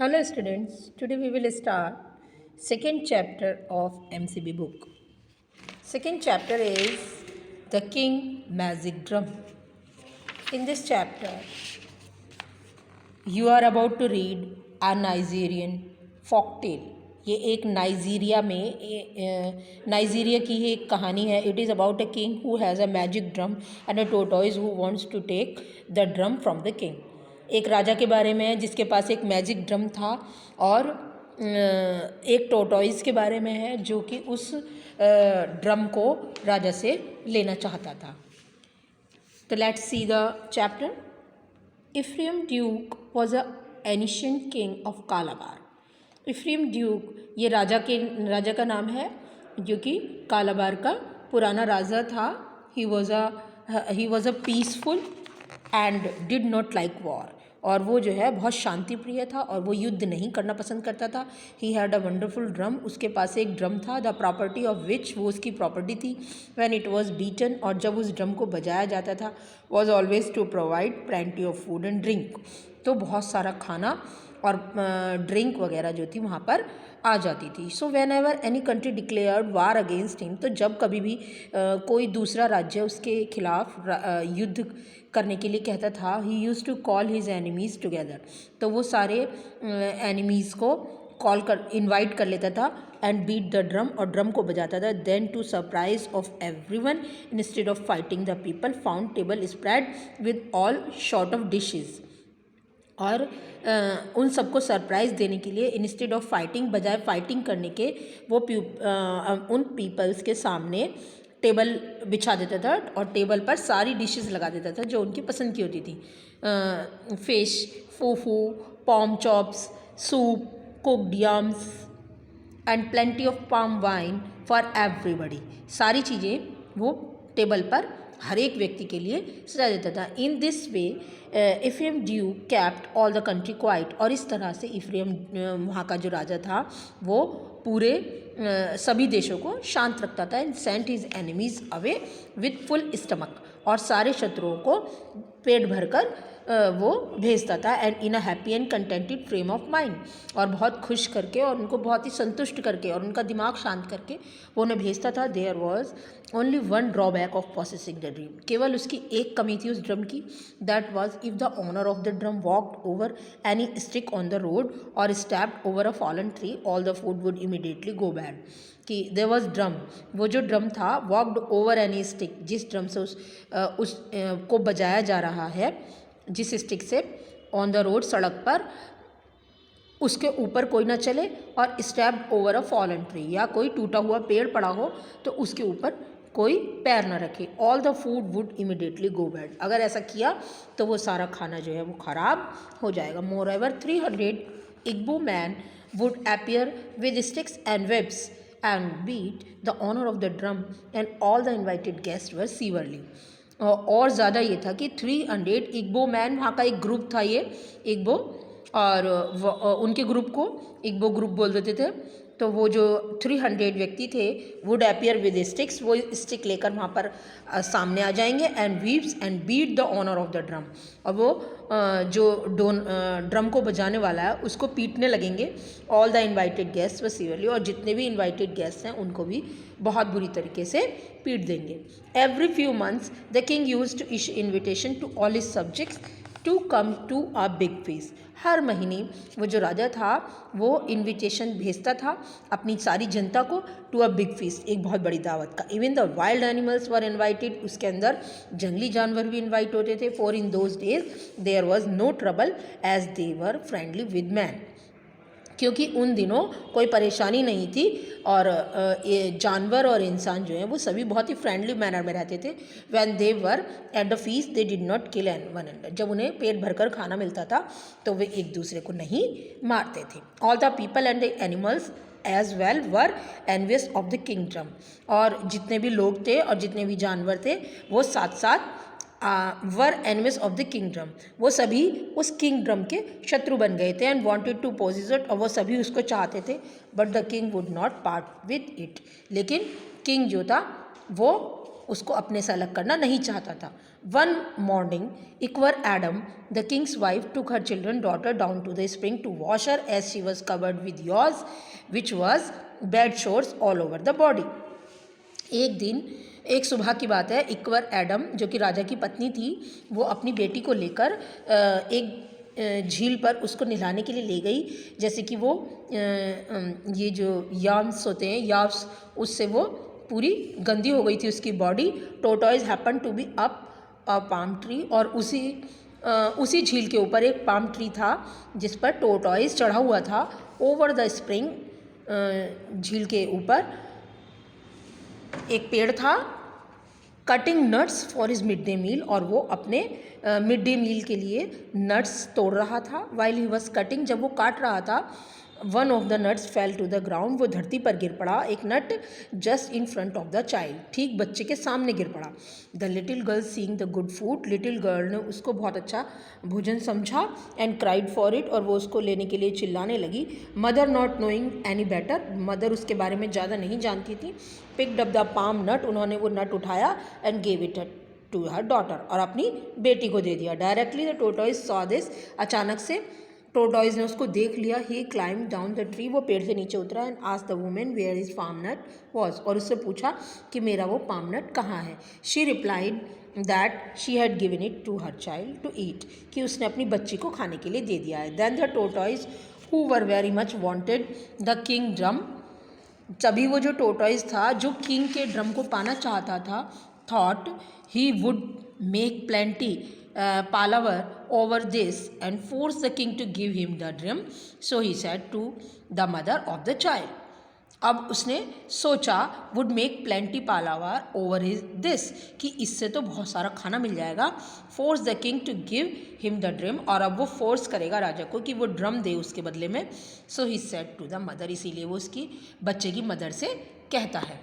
Hello students, today we will start second chapter of MCB book. Second chapter is The King Magic Drum. In this chapter, you are about to read a Nigerian folk tale. ये एक Nigeria की ही एक कहानी है. It is about a king who has a magic drum and a tortoise who wants to take the drum from the king. एक राजा के बारे में है जिसके पास एक मैजिक ड्रम था और एक टोटॉइज के बारे में है जो कि उस ड्रम को राजा से लेना चाहता था. तो let's see the chapter. Efriom Duke was a ancient king of Calabar. Efriom Duke ये राजा का नाम है जो कि कालाबार का पुराना राजा था. He was a peaceful and did not like war. और वो जो है बहुत शांति प्रिय था और वो युद्ध नहीं करना पसंद करता था. He had a wonderful drum. उसके पास एक ड्रम था द प्रॉपर्टी ऑफ विच, वो उसकी प्रॉपर्टी थी. व्हेन इट वाज बीटन, और जब उस ड्रम को बजाया जाता था, was always to provide plenty of food and drink. तो बहुत सारा खाना और ड्रिंक वगैरह जो थी वहाँ पर आ जाती थी. So when ever any country declared war against him, तो जब कभी भी कोई दूसरा राज्य उसके खिलाफ युद्ध करने के लिए कहता था, he use to call his enemies together. तो वो सारे एनिमीज़ को इनवाइट कर लेता था एंड बीट द ड्रम, और ड्रम को बजाता था. Then to surprise of everyone, instead of fighting the people found table spread with all sort of dishes. और उन सबको सरप्राइज़ देने के लिए इंस्टेड ऑफ फाइटिंग, बजाय फाइटिंग करने के, वो उन पीपल्स के सामने टेबल बिछा देता था और टेबल पर सारी डिशेस लगा देता था जो उनकी पसंद की होती थी. Fish, fufu, palm chops, soup, cooked yams and plenty of palm wine for everybody. सारी चीज़ें वो टेबल पर हर एक व्यक्ति के लिए सजा देता था. In this way Efriom Duke kept all the country quiet. और इस तरह से इफ्रेम वहाँ का जो राजा था वो पूरे सभी देशों को शांत रखता था. And sent his enemies away with full stomach. और सारे शत्रुओं को पेट भरकर वो भेजता था. And in a happy and contented frame of mind. और बहुत खुश करके और उनको बहुत ही संतुष्ट करके और उनका दिमाग शांत करके वो उन्हें भेजता था. There was only one drawback of possessing the dream. केवल उसकी एक कमी थी उस ड्रम की. That was if the owner of the drum walked over any stick on the road और stepped over a fallen tree, all the food would immediately go bad. कि there was drum, वो जो drum था, walked over any stick, जिस drum से उस को बजाया जा रहा है, जिस स्टिक से, ऑन द रोड, सड़क पर, उसके ऊपर कोई ना चले. और stepped over a fallen tree, या कोई टूटा हुआ पेड़ पड़ा हो तो उसके ऊपर कोई पैर ना रखे. All the food would immediately go bad. अगर ऐसा किया तो वो सारा खाना जो है वो ख़राब हो जाएगा. Moreover 300 Igbo man would appear with sticks and whips and beat the honour of the drum and all the invited guest were severely. और ज़्यादा ये था कि 300 इग्बो मैन, वहाँ का एक ग्रुप था ये इग्बो, और उनके ग्रुप को इग्बो ग्रुप बोल देते थे. तो वो जो 300 व्यक्ति थे, वुड अपीयर विद स्टिक्स, वो स्टिक लेकर वहाँ पर सामने आ जाएंगे. And weeps and beat the honour of the drum. और वो जो ड्रम को बजाने वाला है उसको पीटने लगेंगे. ऑल द इन्वाइटेड गेस्ट व सीवरली, और जितने भी इन्वाइटेड गेस्ट हैं उनको भी बहुत बुरी तरीके से पीट देंगे. Every few months the king used to issue invitation to all his subjects to come to a big feast. हर महीने वो जो राजा था वो इनविटेशन भेजता था अपनी सारी जनता को टू अ बिग फीस्ट, एक बहुत बड़ी दावत का. Even the wild animals were invited, उसके अंदर जंगली जानवर भी इनवाइट होते थे. For in those days there was no trouble as they were friendly with man. क्योंकि उन दिनों कोई परेशानी नहीं थी और ये जानवर और इंसान जो हैं वो सभी बहुत ही फ्रेंडली मैनर में रहते थे. When they were at the feast they did not kill one another. जब उन्हें पेट भरकर खाना मिलता था तो वे एक दूसरे को नहीं मारते थे. All the people and the animals as well were envious of the kingdom. और जितने भी लोग थे और जितने भी जानवर थे वो साथ साथ were enemies of the kingdom, वो सभी उस किंगडम के शत्रु बन गए थे. And wanted to possess it, और वो सभी उसको चाहते थे. But the king would not part with it. लेकिन किंग जो था वो उसको अपने से अलग करना नहीं चाहता था. One morning, Ikvar Adam, the king's wife, took her children daughter down to the spring to wash her, as she was covered with yaws, which was bad sores all over the body. एक दिन, एक सुबह की बात है, इक्वर Adam जो कि राजा की पत्नी थी, वो अपनी बेटी को लेकर एक झील पर उसको नहलाने के लिए ले गई। जैसे कि वो ये जो याम्स होते हैं, याव्स, उससे वो पूरी गंदी हो गई थी उसकी body. Tortoise happen to be up a palm tree, और उसी झील के ऊपर एक पाम ट्री था जिस पर टोटॉइज चढ़ा हुआ था। ओवर द स्प्रिंग, झील के ऊपर एक पेड़ था। Cutting nuts for his mid day meal, और वो अपने मिड डे मील के लिए नट्स तोड़ रहा था। वाइल ही वॉज कटिंग, जब वो काट रहा था, one of the nuts fell to the ground, वो धरती पर गिर पड़ा। एक nut just in front of the child, ठीक बच्चे के सामने गिर पड़ा। The little girl seeing the good food, little girl ने उसको बहुत अच्छा भोजन समझा। एंड क्राइड फॉर इट, और वो उसको लेने के लिए चिल्लाने लगी। Mother not knowing any better, mother उसके बारे में ज़्यादा नहीं जानती थी। Picked up the palm nut, उन्होंने वो नट उठाया। And gave it to her daughter, और अपनी बेटी को दे दिया। Directly the tortoise saw this, अचानक से टोटॉइज ने उसको देख लिया। He climb down the tree, वो पेड़ से नीचे उतरा। And asked the women where is palm nut was, और उससे पूछा कि मेरा वो पाम नट कहाँ है। She replied that she had given it to her child to eat, कि उसने अपनी बच्ची को खाने के लिए दे दिया है। Then the tortoise who were very much wanted the king drum, तभी वो जो टोटॉइज था जो किंग के ड्रम को पाना चाहता था, thought he would make plenty palaver over this and force the king to give him the drum, so he said to the mother of the child. अब उसने सोचा would make plenty palaver over this, कि इससे तो बहुत सारा खाना मिल जाएगा। force the king to give him the drum, और अब वो फोर्स करेगा राजा को कि वो ड्रम दे उसके बदले में। so he said to the mother, इसीलिए वो उसकी बच्चे की मदर से कहता है।